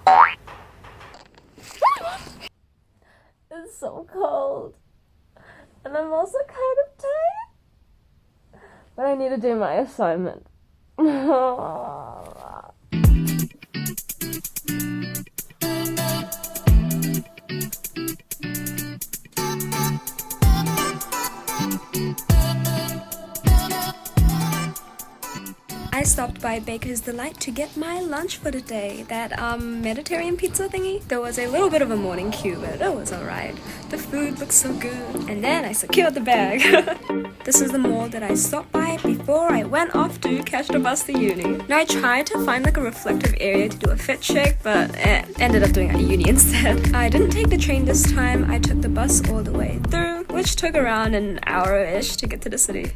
It's so cold. And I'm also kind of tired. But I need to do my assignment. I stopped by Baker's Delight to get my lunch for the day, that Mediterranean pizza thingy. There was a little bit of a morning queue, but it was alright. The food looked so good. And then I secured the bag. This is the mall that I stopped by before I went off to catch the bus to uni. Now I tried to find like a reflective area to do a fit check, but ended up doing it at uni instead. I didn't take the train this time, I took the bus all the way through, which took around an hour-ish to get to the city.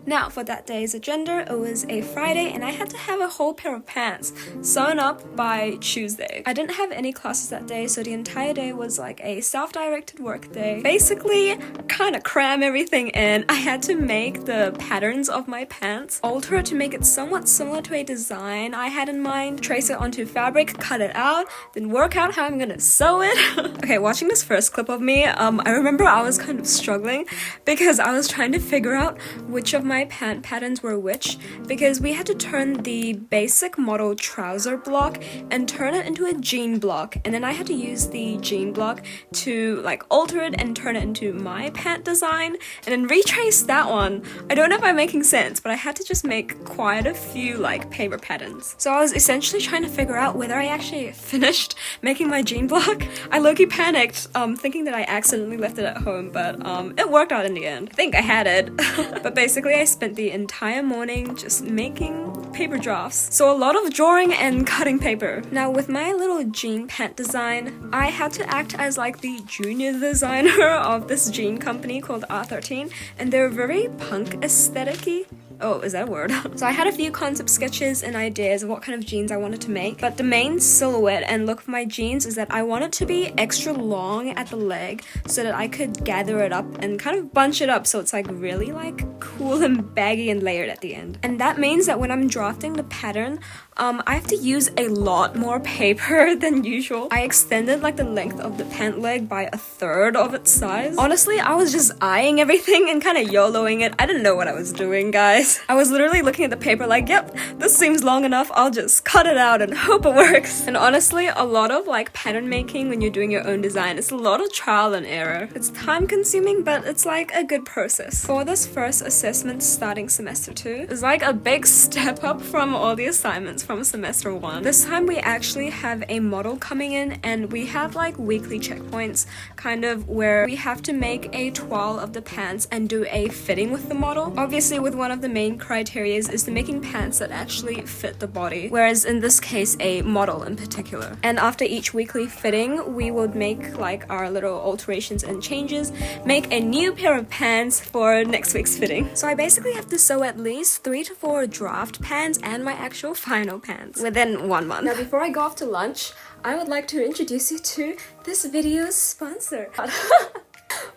Now, for that day's agenda, it was a Friday and I had to have a whole pair of pants sewn up by Tuesday. I didn't have any classes that day, so the entire day was like a self-directed work day. Basically, kind of cram everything in. I had to make the patterns of my pants, alter it to make it somewhat similar to a design I had in mind, trace it onto fabric, cut it out, then work out how I'm gonna sew it. Okay, watching this first clip of me, I remember I was kind of struggling because I was trying to figure out which of my pant patterns were which, because we had to turn the basic model trouser block and turn it into a jean block, and then I had to use the jean block to like alter it and turn it into my pant design and then retrace that one. I don't know if I'm making sense, but I had to just make quite a few like paper patterns. So I was essentially trying to figure out whether I actually finished making my jean block. I low-key panicked, thinking that I accidentally left it at home, but it worked out in the end. I think I had it. But basically I spent the entire morning just making paper drafts. So a lot of drawing and cutting paper. Now with my little jean pant design, I had to act as like the junior designer of this jean company called R13, and they're very punk aesthetic-y. Oh, is that a word? So I had a few concept sketches and ideas of what kind of jeans I wanted to make, but the main silhouette and look of my jeans is that I want it to be extra long at the leg so that I could gather it up and kind of bunch it up so it's like really like cool and baggy and layered at the end. And that means that when I'm drafting the pattern, I have to use a lot more paper than usual. I extended like the length of the pant leg by 1/3 of its size. Honestly, I was just eyeing everything and kind of YOLOing it. I didn't know what I was doing, guys. I was literally looking at the paper like, yep, this seems long enough, I'll just cut it out and hope it works. And honestly, a lot of like pattern making when you're doing your own design, it's a lot of trial and error. It's time consuming, but it's like a good process. For this first assessment starting semester 2, it's like a big step up from all the assignments from semester 1. This time we actually have a model coming in and we have like weekly checkpoints kind of where we have to make a toile of the pants and do a fitting with the model. Obviously with one of the main criteria is to making pants that actually fit the body, whereas in this case a model in particular. And after each weekly fitting we would make like our little alterations and changes, make a new pair of pants for next week's fitting. So I basically have to sew at least 3 to 4 draft pants and my actual final pants within 1 month. Now before I go off to lunch, I would like to introduce you to this video's sponsor.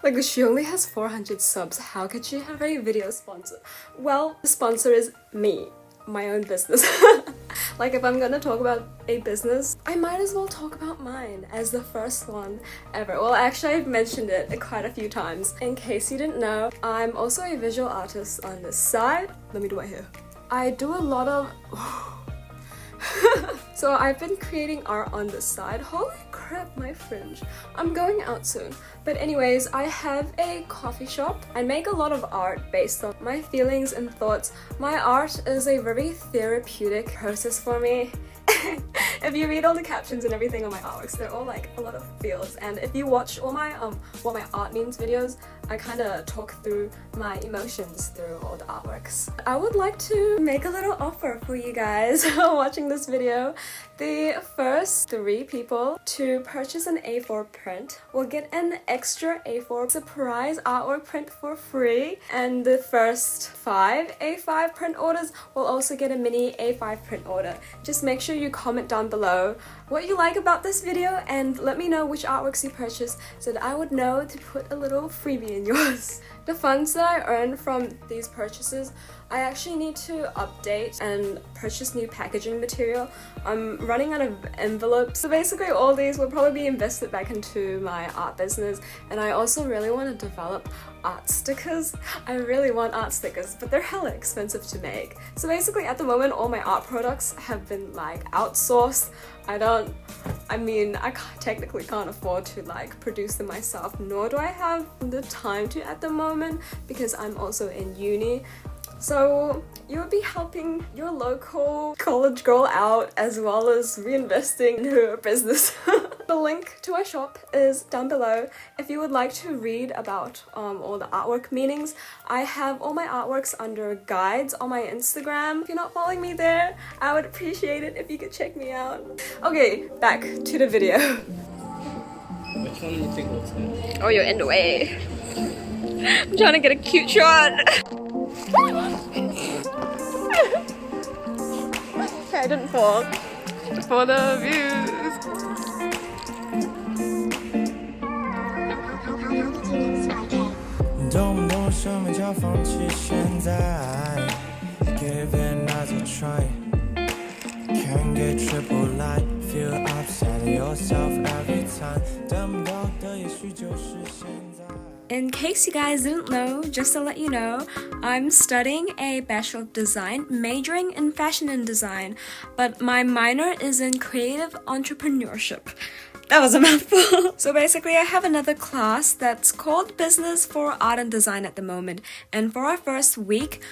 Like, she only has 400 subs, how could she have a video sponsor? Well, the sponsor is me, my own business. Like, if I'm gonna talk about a business, I might as well talk about mine as the first one ever. Well, actually, I've mentioned it quite a few times. In case you didn't know, I'm also a visual artist on this side. Let me do my hair. I do a lot of... So I've been creating art on this side. Holy crap, my fringe. I'm going out soon. But anyways, I have a coffee shop. I make a lot of art based on my feelings and thoughts. My art is a very therapeutic process for me. If you read all the captions and everything on my artworks, they're all like a lot of feels. And if you watch all my what my art means videos, I kind of talk through my emotions through all the artworks. I would like to make a little offer for you guys watching this video. The first 3 people to purchase an A4 print will get an extra A4 surprise artwork print for free, and the first 5 A5 print orders will also get a mini A5 print order. Just make sure you comment down below what you like about this video and let me know which artworks you purchased so that I would know to put a little freebie in yours. The funds that I earned from these purchases, I actually need to update and purchase new packaging material. I'm running out of envelopes, so basically all these will probably be invested back into my art business, and I also really want to develop art stickers. I really want art stickers, but they're hella expensive to make. So basically at the moment all my art products have been like outsourced. I technically can't afford to like produce them myself, nor do I have the time to at the moment because I'm also in uni. So you would be helping your local college girl out as well as reinvesting in her business. The link to our shop is down below if you would like to read about all the artwork meanings. I have all my artworks under guides on my Instagram. If you're not following me there, I would appreciate it if you could check me out. Okay, back to the video. Which one do you think looks good? Oh, you're in the way. I'm trying to get a cute shot. Okay, I didn't fall. For the views. Give it another try. Can't get triple light. Feel upset at yourself every time. In case you guys didn't know, just to let you know, I'm studying a Bachelor of Design, majoring in fashion and design, but my minor is in creative entrepreneurship. That was a mouthful. So basically I have another class that's called Business for Art and Design at the moment, and for our first week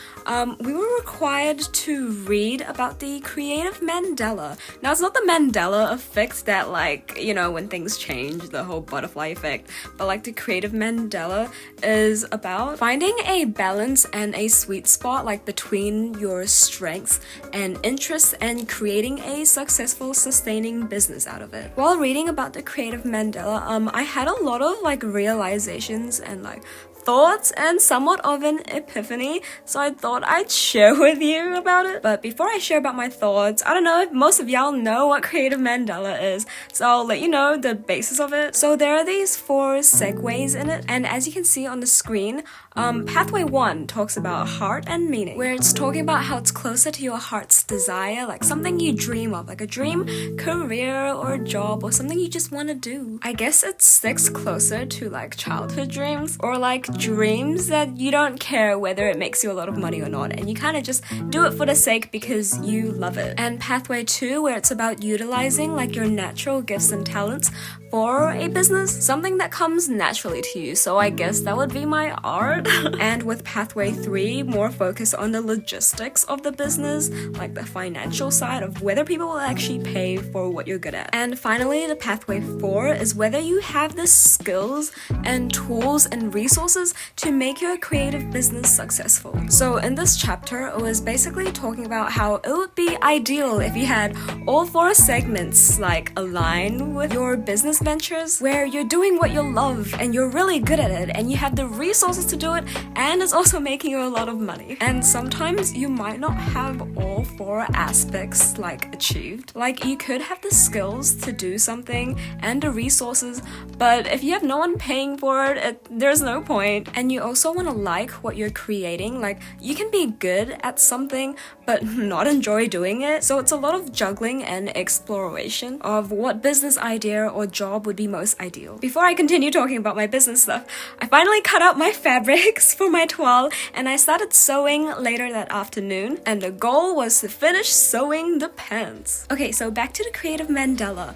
we were required to read about the creative mandela. Now it's not the Mandela effect that, like, you know, when things change, the whole butterfly effect, but like the creative mandela is about finding a balance and a sweet spot like between your strengths and interests and creating a successful sustaining business out of it. While reading about the creative mandela, I had a lot of like realizations and like thoughts and somewhat of an epiphany, so I thought I'd share with you about it. But before I share about my thoughts, I don't know if most of y'all know what creative mandela is, so I'll let you know the basis of it. So there are these 4 segues in it, and as you can see on the screen, pathway 1 talks about heart and meaning, where it's talking about how it's closer to your heart's desire, like something you dream of, like a dream career or job or something you just want to do. I guess it sticks closer to like childhood dreams or like dreams that you don't care whether it makes you a lot of money or not, and you kind of just do it for the sake because you love it. And pathway 2, where it's about utilizing like your natural gifts and talents for a business, something that comes naturally to you, so I guess that would be my art. And with pathway 3, more focus on the logistics of the business, like the financial side of whether people will actually pay for what you're good at. And finally, the pathway 4 is whether you have the skills and tools and resources to make your creative business successful. So in this chapter, it was basically talking about how it would be ideal if you had all 4 segments like align with your business ventures, where you're doing what you love and you're really good at it and you have the resources to do it and it's also making you a lot of money. And sometimes you might not have all 4 aspects like achieved. Like you could have the skills to do something and the resources, but if you have no one paying for it, there's no point. And you also want to like what you're creating. Like you can be good at something but not enjoy doing it, so it's a lot of juggling and exploration of what business idea or job would be most ideal. Before I continue talking about my business stuff, I finally cut out my fabrics for my toile and I started sewing later that afternoon, and the goal was to finish sewing the pants. Okay, so back to the creative mandela.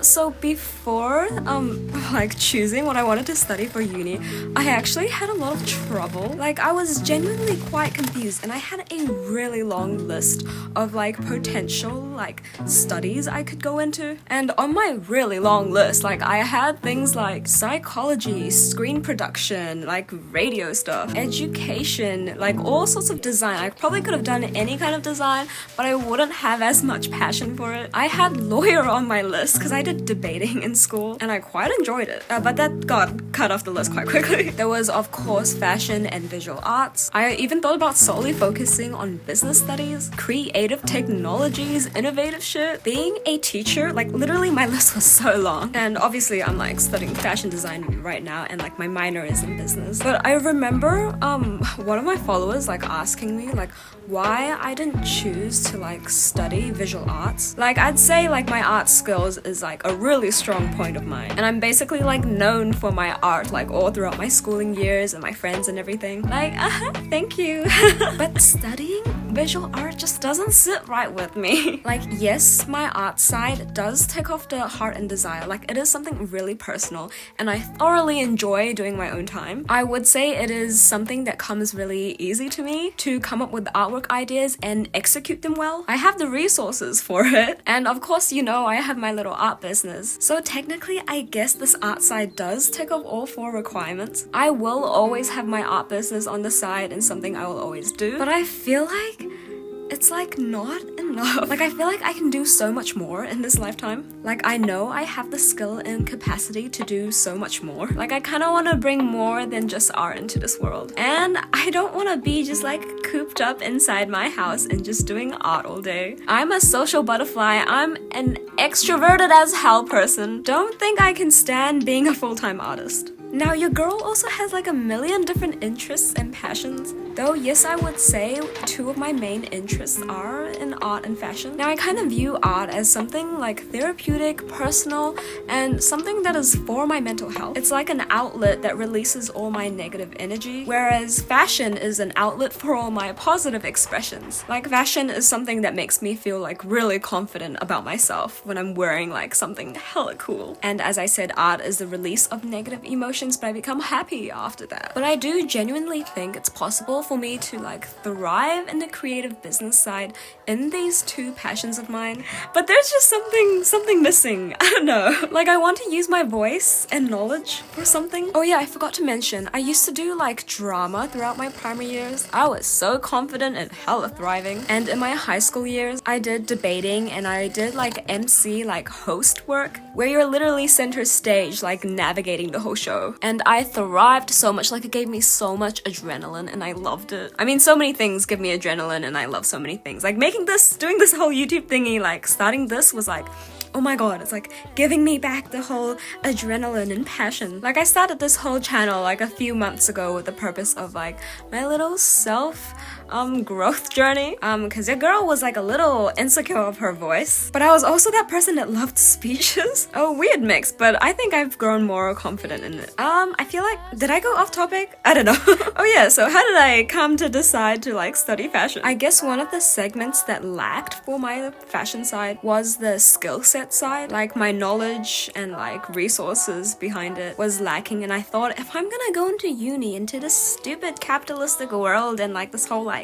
So before like choosing what I wanted to study for uni, I actually had a lot of trouble. Like I was genuinely quite confused, and I had a really long list of like potential like studies I could go into. And on my really long list, like I had things like psychology, screen production, like radio stuff, education, like all sorts of design. I probably could have done any kind of design, but I wouldn't have as much passion for it. I had lawyer on my list because I did debating in school and I quite enjoyed it, but that got cut off the list quite quickly. There was of course fashion and visual arts. I even thought about solely focusing on business studies, creative technologies, innovative shit. Being a teacher, like literally my list was so long. And obviously I'm like studying fashion design right now and like my minor is in business. But I remember one of my followers like asking me like why I didn't choose to like study visual arts. Like I'd say like my art skills is like a really strong point of mine. And I'm basically like known for my art like all throughout my schooling years and my friends and everything. Like, thank you. But studying visual art just doesn't sit right with me. Like, yes, my art side does take off the heart and desire. Like, it is something really personal and I thoroughly enjoy doing my own time. I would say it is something that comes really easy to me to come up with artwork ideas and execute them well. I have the resources for it. And of course, you know, I have my little art business. So technically, I guess this art side does tick off all 4 requirements. I will always have my art business on the side and something I will always do. But I feel like it's like not enough. Like I feel like I can do so much more in this lifetime. Like I know I have the skill and capacity to do so much more. Like I kind of want to bring more than just art into this world. And I don't want to be just like cooped up inside my house and just doing art all day. I'm a social butterfly. I'm an extroverted as hell person. Don't think I can stand being a full-time artist. Now, your girl also has like a million different interests and passions. Though, yes, I would say 2 of my main interests are in art and fashion. Now, I kind of view art as something like therapeutic, personal, and something that is for my mental health. It's like an outlet that releases all my negative energy, whereas fashion is an outlet for all my positive expressions. Like, fashion is something that makes me feel like really confident about myself when I'm wearing like something hella cool. And as I said, art is the release of negative emotions, but I become happy after that. But I do genuinely think it's possible for me to like thrive in the creative business side in these 2 passions of mine. But there's just something missing. I don't know. Like I want to use my voice and knowledge for something. Oh yeah, I forgot to mention, I used to do like drama throughout my primary years. I was so confident and hella thriving. And in my high school years, I did debating and I did like MC, like host work, where you're literally center stage, like navigating the whole show. And I thrived so much, like it gave me so much adrenaline and I loved it. I mean, so many things give me adrenaline and I love so many things. Like doing this whole YouTube thingy, like starting this was like, oh my god, it's like giving me back the whole adrenaline and passion. Like I started this whole channel like a few months ago with the purpose of like my little self growth journey, because your girl was like a little insecure of her voice, but I was also that person that loved speeches. Oh, weird mix, but I think I've grown more confident in it. I feel like, did I go off topic? I don't know. Oh yeah, so how did I come to decide to like study fashion? I guess one of the segments that lacked for my fashion side was the skill set side. Like my knowledge and like resources behind it was lacking, and I thought if I'm gonna go into uni, into this stupid capitalistic world and like this whole like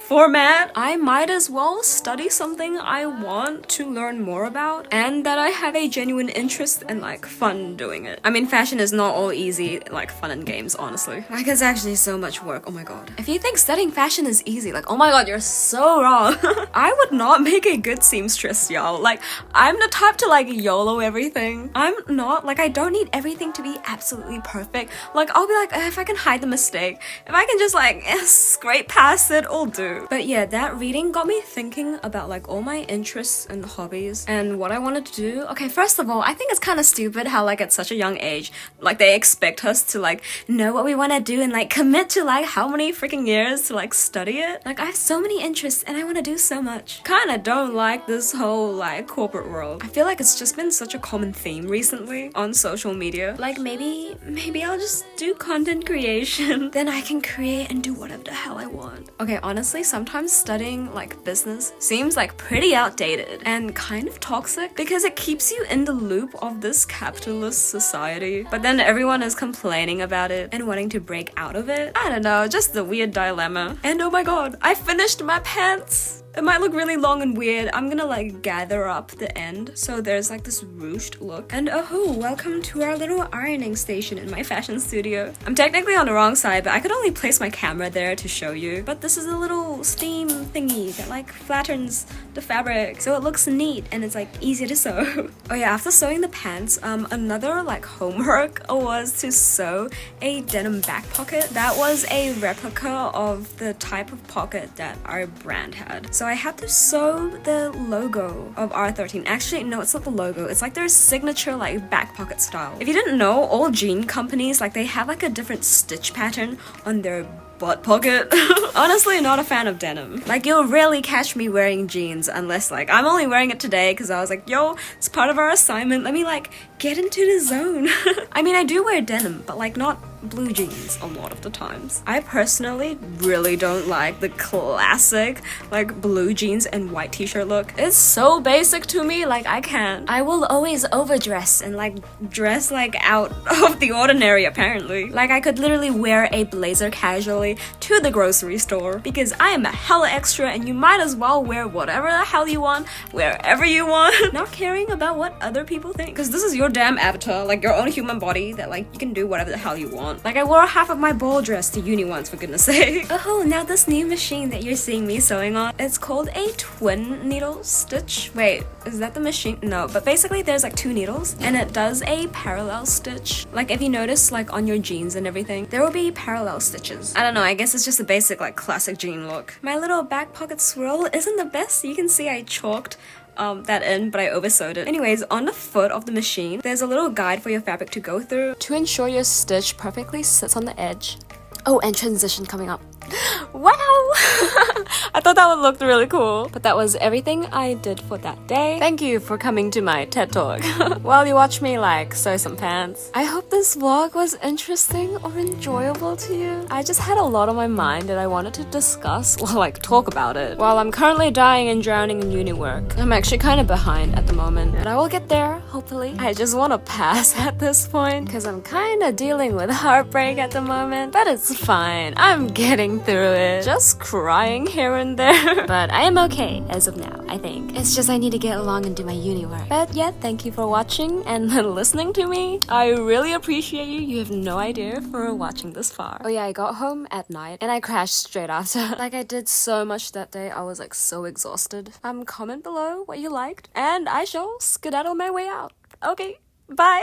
format, I might as well study something I want to learn more about and that I have a genuine interest and like fun doing it. I mean, fashion is not all easy, like fun and games, honestly. Like it's actually so much work, oh my god. If you think studying fashion is easy, like oh my god, you're so wrong. I would not make a good seamstress, y'all. Like I'm the type to like YOLO everything. I'm not, like I don't need everything to be absolutely perfect. Like I'll be like, if I can hide the mistake, if I can just like scrape past it, I'll do. But yeah, that reading got me thinking about like all my interests and hobbies and what I wanted to do. Okay, first of all, I think it's kind of stupid how like at such a young age, like they expect us to like know what we want to do and like commit to like how many freaking years to like study it. Like I have so many interests and I want to do so much. Kinda don't like this whole like corporate world. I feel like it's just been such a common theme recently on social media. Like maybe I'll just do content creation. Then I can create and do whatever the hell I want. Okay, honestly, sometimes studying like business seems like pretty outdated and kind of toxic because it keeps you in the loop of this capitalist society, but then everyone is complaining about it and wanting to break out of it. I don't know, just the weird dilemma. And oh my god, I finished my pants! It might look really long and weird. I'm gonna like gather up the end so there's like this ruched look. And oh, welcome to our little ironing station in my fashion studio. I'm technically on the wrong side, but I could only place my camera there to show you. But this is a little steam thingy that like flattens the fabric so it looks neat and it's like easier to sew. Oh yeah, after sewing the pants, another like homework was to sew a denim back pocket. That was a replica of the type of pocket that our brand had. So I had to sew the logo of R13. Actually, no, it's not the logo. It's like their signature like back pocket style. If you didn't know, all jean companies, like they have like a different stitch pattern on their butt pocket. Honestly, not a fan of denim. Like, you'll rarely catch me wearing jeans unless like I'm only wearing it today because I was like, yo, it's part of our assignment. Let me like get into the zone. I mean, I do wear denim, but like not blue jeans a lot of the times. I personally really don't like the classic like blue jeans and white t-shirt look. It's so basic to me, like I can't. I will always overdress and like dress like out of the ordinary apparently. Like I could literally wear a blazer casually to the grocery store because I am a hella extra and you might as well wear whatever the hell you want, wherever you want. Not caring about what other people think, because this is your damn avatar, like your own human body that like you can do whatever the hell you want. Like I wore half of my ball dress to uni once, for goodness sake. Oh, now this new machine that you're seeing me sewing on, it's called a twin needle stitch. Wait, is that the machine? No, but basically there's like 2 needles and it does a parallel stitch. Like if you notice like on your jeans and everything, there will be parallel stitches. I don't know, I guess it's just a basic like classic jean look. My little back pocket swirl isn't the best. You can see I chalked that in, but I oversewed it. Anyways, on the foot of the machine, there's a little guide for your fabric to go through to ensure your stitch perfectly sits on the edge. Oh, and transition coming up. Wow! I thought that would look really cool. But that was everything I did for that day. Thank you for coming to my TED Talk while you watch me like sew some pants. I hope this vlog was interesting or enjoyable to you. I just had a lot on my mind that I wanted to discuss or like talk about it while I'm currently dying and drowning in uni work. I'm actually kind of behind at the moment, but I will get there, hopefully. I just want to pass at this point because I'm kind of dealing with heartbreak at the moment, but it's fine. I'm getting through it. Just crying here and there. But I am okay as of now, I think. It's just I need to get along and do my uni work. But yeah, thank you for watching and listening to me. I really appreciate you. You have no idea for watching this far. Oh yeah, I got home at night and I crashed straight after. Like I did so much that day. I was like so exhausted. Comment below what you liked and I shall skedaddle my way out. Okay, bye.